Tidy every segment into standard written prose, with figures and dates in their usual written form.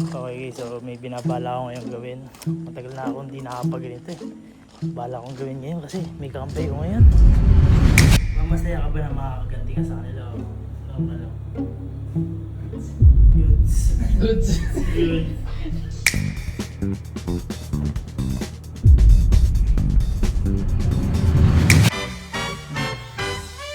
Okay, so may binabala ako ngayong gawin. Matagal na akong hindi nakapag-ganito eh. Bala akong gawin ngayon kasi may kampay ko ngayon. Masaya ka ba na makakaganti ka sa kanila? Ano? Goods. Goods. Good.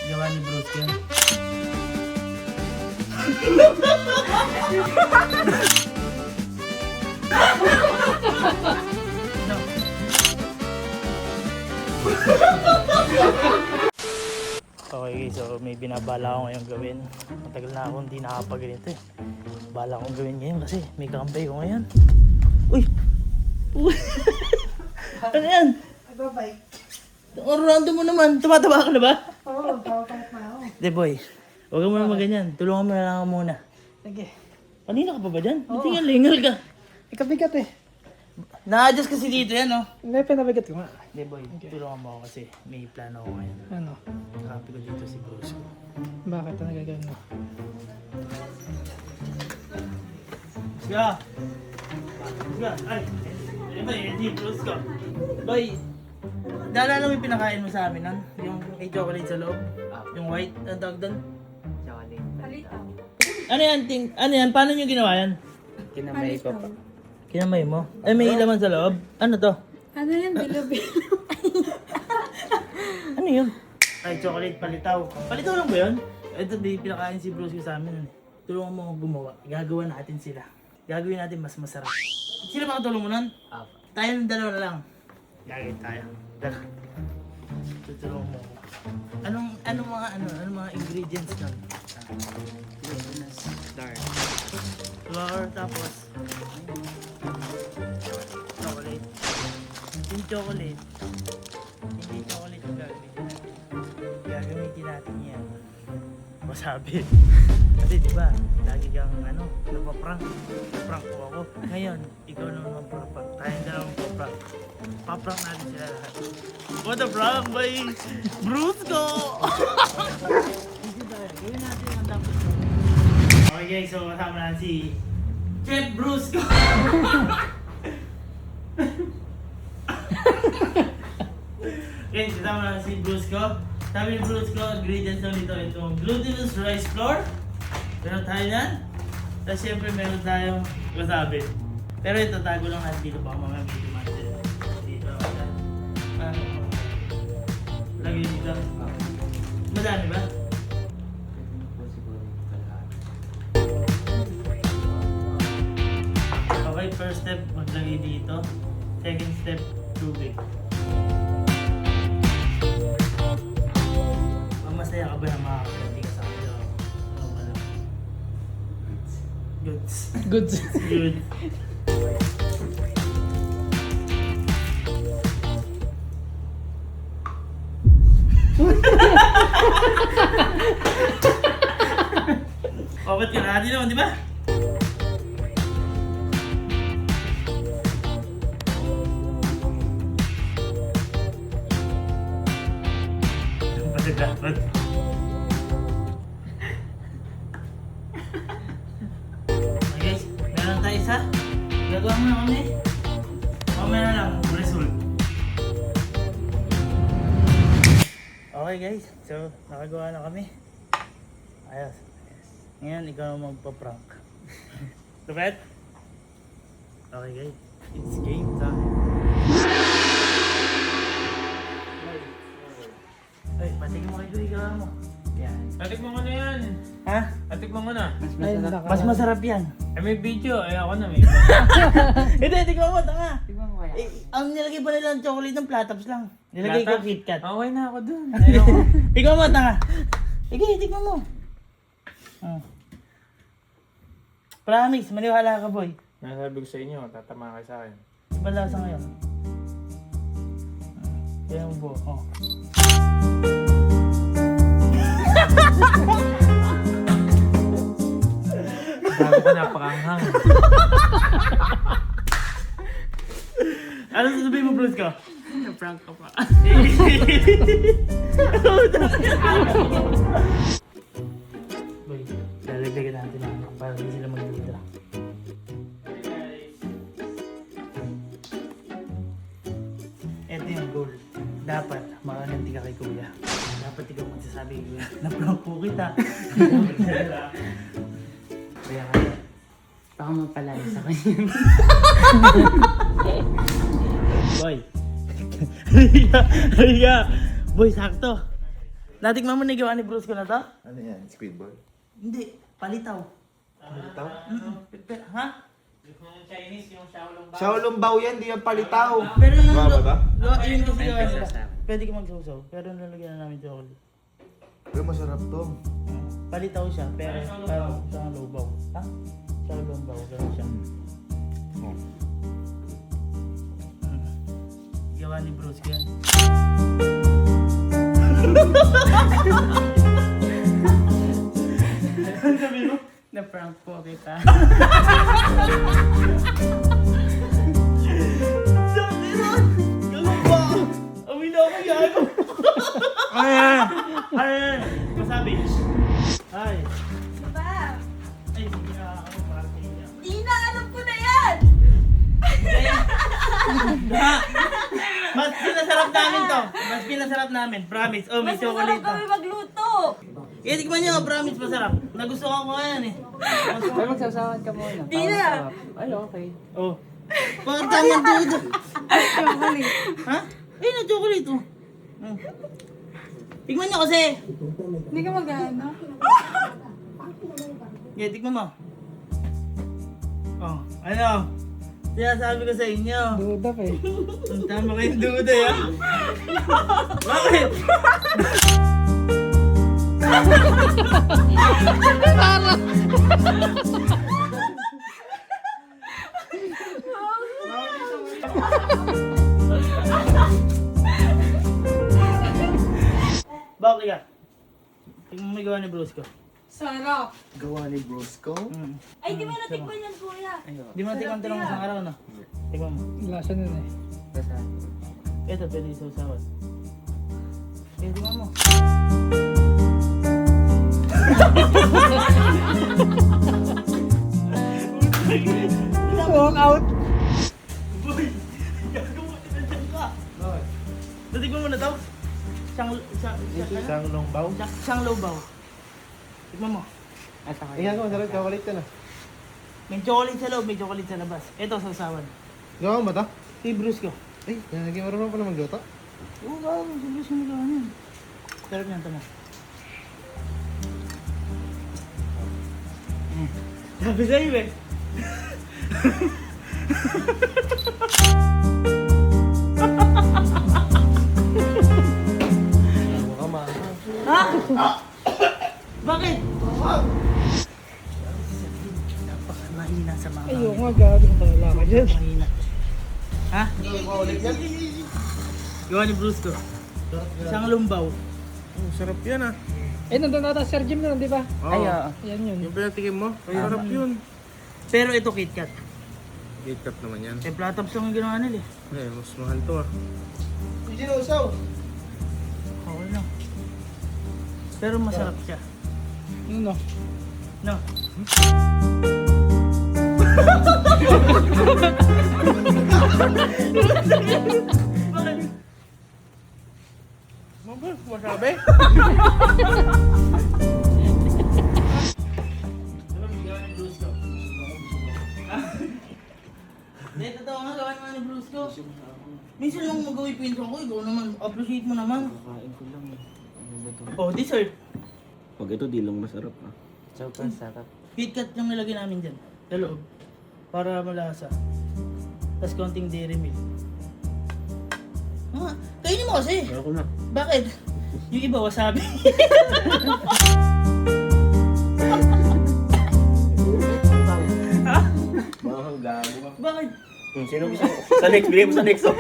Gawa ni Bruce yan. No. Okay, so may binabala ako ngayong gawin. Matagal na akong hindi nakapag-ganito eh. Bala akong gawin ngayon kasi may kampay ko ngayon. Uy! Uy! Ano yan? Bye-bye. Orlando mo naman. Tumataba ka na ba? Oo, tawag-tawag na ako. De boy, huwag ka muna maganyan. Tulungan mo na lang ako muna. Sige. Kanina ka pa ba dyan? Hindi nga, lingal ka. Ikabigat eh. Na-adjust kasi dito yan, oh. Hindi, pinabigat ko nga. De boy, tulungan mo ako kasi may plano ako ngayon. Ano? Nakapi ko dito si Bruce ko. Bakit na nagagawin mo? Siya! Siya! Ay! Ano ba yun? Bruce ko. Boy, naalala mo yung pinakain mo sa amin nun? Yung may chocolate sa loob? Yung white? Ang tawag doon? Ano yan? Ano yan? Paano nyo ginawa yan? Kinamay ko pa. Kinamay mo? Ay, may laman sa loob? Ano to? Ano yan? Bilo-bilo. Ano yun? Ay, chocolate palitaw. Palitaw lang ba yun? Ito, may pinakain si Bruce sa amin. Tulungan mo ako gumawa. Gagawa natin sila. Gagawin natin mas masarap. Sila makatulong mo nun? Tayo ng dalawa na lang. Gagawin tayo. Dala. Tutulungan mo ako. Anong mga ingredients nun? Dark. Flour, tapos chocolate. Yung chocolate, hindi chocolate yung gagamitin natin. Gagamitin natin yan. Wasabi. Kasi diba, lagi kang napaprank. Naprank ko ako. Ngayon, ikaw naman magpaprank. Tayong dalawang paprank. Paprank natin sila lahat. What a prank by Bruce ko! Easy tayo. Gawin natin ang dapat. Okay guys, so kasama na si Chef Bruce ko. Guys, kasama na si Bruce ko. Sabi ni Bruce ko, ingredients lang dito. Itong glutinous rice flour. Meron tayo yan. Tapos syempre meron tayong wasabi. Pero ito, tago lang natin dito. Baka mamaya medyo matin. Dito. Lagay dito. Madami ba? Okay, first step, maglagay dito. Second step, tubig. Masaya ka ba na makakaganti ka sa akin? Goods. Goods. Good. Bakit ka na naman, di ba? Dapat. Okay guys, meron tayo isa. Gagawa mo na kami. Mamaya na lang, result. Okay guys, so nakagawa na kami. Ayos. Ngayon, ikaw na magpa-prank. Tupet? Okay guys, it's game time. Ay, patigin mo kayo yung mo. Yan. Atik mo na yan. Ha? Atik mo na. Ay, Mas masarap yan. Eh may video. Eh ako na may. Hindi, tignan mo, tanga. Tignan mo kaya. Ang nilagay pa nila ng chocolate ng platops lang. Nilagay ko KitKat. Okay na ako dun. Ayoko. Tignan mo, tanga. Sige, tignan mo. Promise, maniwala ka boy. Nasabi ko sa inyo, tatama kayo sa akin. Balasa ngayon. Kaya mo po. Oh. Bago ka napakanghang. Ano sasabihin mo, Bruce ko? Na-prank ka pa. Boy, lalagdagan natin lang para hindi sila magduda. yung goal. Dapat makaganti ka kay kuya. Dapat ikaw magsasabi kay kuya. Na-prank po kita. Kaya kaya. Baka mapalala sa kanya. Boy. Halika. Boy, sakto. Natikman mo na gawa ni Bruce ko na to? Ano yan? Squidball? Hindi. Palitaw. Palitaw? Ha? Shaolong Bao yan, di yan palitaw. Pero yung Gawa ba? yun kasi gawa nila. Sasabi. Pwede ka magsusaw. Pero nalagyan na namin chocolate. Pero masarap to. Palitaw siya, pero parang sa lobaw. Ha? Sa lobaw, gano'n siya. Oh. Gawa ni Bruce ko yan. Ano sabi mo? Na-prank po kita. Sabi nun! Ganun ba? Amin na ako yan! Ayan! Ayan! Masabi? Ay! Diba? Ay, hindi na ako para sa inyo. Di na, alam ko na yan! Mas pinasarap namin to. Mas pinasarap namin. Promise. Oh, may Mas masarap chocolate kami to. magluto! Tikman nyo, promise masarap. Nagustuhan ko yan eh. Ay, magsasawan ka muna. Di na! Ay, okay. Oh. Bakit tamang dudo? Chocolate. Ha? Ay, na chocolate oh. Tikman nyo kasi. Hindi ka mag-ano? Yeah, tikman mo. Oh, ano? Sinasabi ko sa inyo. Duda pa eh. Ang tama kayong duda ya. Bakit? Bakit ka? Tingnan mo may gawa ni Bruce ko. Sarap! Gawa ni Brosco? Ay, di ba natikman yan, kuya? Di mo natikman ito ng isang araw na. Tingnan mo. Lasa nun eh. Ito, pwede isaw-sawan. Eh, tingnan mo. Walk out! Boy! Gago mo, tinandiyan ka. Natikman mo na daw? Isang longbaw? Siyang lobaw. Tignan mo. At ako. Ayan ko, masarap. Chocolate ka na. May chocolate sa loob, may chocolate sa labas. Ito, sausawan. Gawa mo ba to? Si Bruce ko. Ay, naging marunong pa na magluto. Oo, gago. Si Bruce ko nagawa niyan. Sarap niyan, tama. Sabi sa'yo eh. Mukha ma. Ha? Bakit? Napaka-mahina sa mga Ayoko nga, gabi ang palala ka dyan. mahina. Ha? Gawa ni Bruce ko. Siyang lumbaw. Oh, sarap yan ah. Eh, nandun nata Sir Jim nun, di ba? Ay, oo. Yan yun. Yung pinatikim mo? Ay, sarap yun. Pero ito KitKat. KitKat naman yan. Eh, platops yung ginawa nila eh. Eh, mas mahal to ah. Hindi na usaw. Okay lang. Pero masarap siya. Ano? No? Bakit? Masabi? Hindi, totoo nga, gawa naman ni Bruce ko. Minsan lang magawa yung pinsan ko, ikaw naman, appreciate mo naman. Kain ko lang eh. Oh, dessert. Pag ito, di lang masarap ah. Sobrang sarap. KitKat yung nilagay namin dyan, sa loob. Para malasa. Tapos konting dairy milk. Ah, kainin mo kasi. Ako na. Bakit? Yung iba, wasabi. Ha? Mahang gago ka. Bakit? Sino gusto mo? Sa next, bigay mo sa next oh.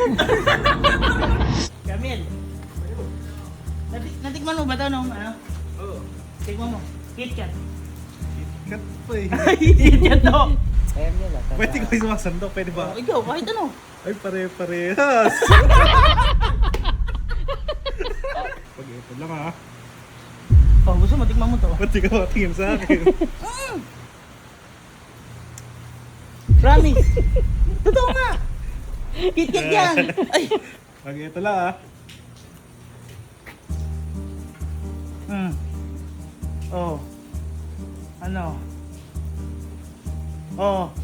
Camille. Natikman mo ba ito nung ano? Oo. Tikman mo. KitKat. KitKat pa eh. KitKat to. Ayan nila. Pwede ko yung sumasando, pwede ba? Oh, ikaw, kahit ano. Ay, pare-parehas. Pag-ipon lang ah. Oh, gusto mo, tikman mo to. Ba't ikaw tingin sa akin? Promise. Totoo nga. KitKat yan. Ay, Pag ito lang ah. Oh. Ano? Oh.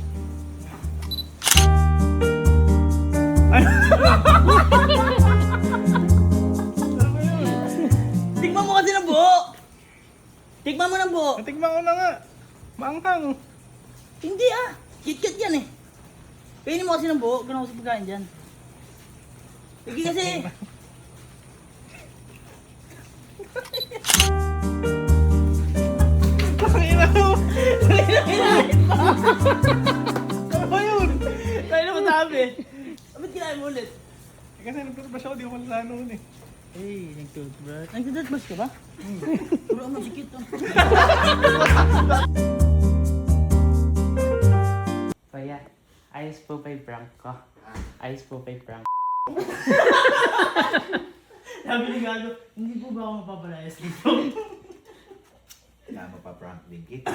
Tikman mo kasi ng buo! Tikman mo ng buo! Natikman ko na nga. Maanghang. Hindi ah! Kit-kit yan eh! Kainin mo kasi ng buo, gano'n ko sa pagkain dyan. Sige kasi! Pakina mo. Ano ba yun? Tayo na masabi. Ba't kinain mo ulit? Eh, kasi nagtutubrush ako, di ako sa noon eh. Eh, nag-toothbrush. Nag-toothbrush ka ba? Puro ang masikit to. Kuya, ayos po pa yung prank ko. Ayos po pa yung prank. Sabi ni Gado, hindi po ba ako mapapalayas dito? Kaya mapaprank din kita.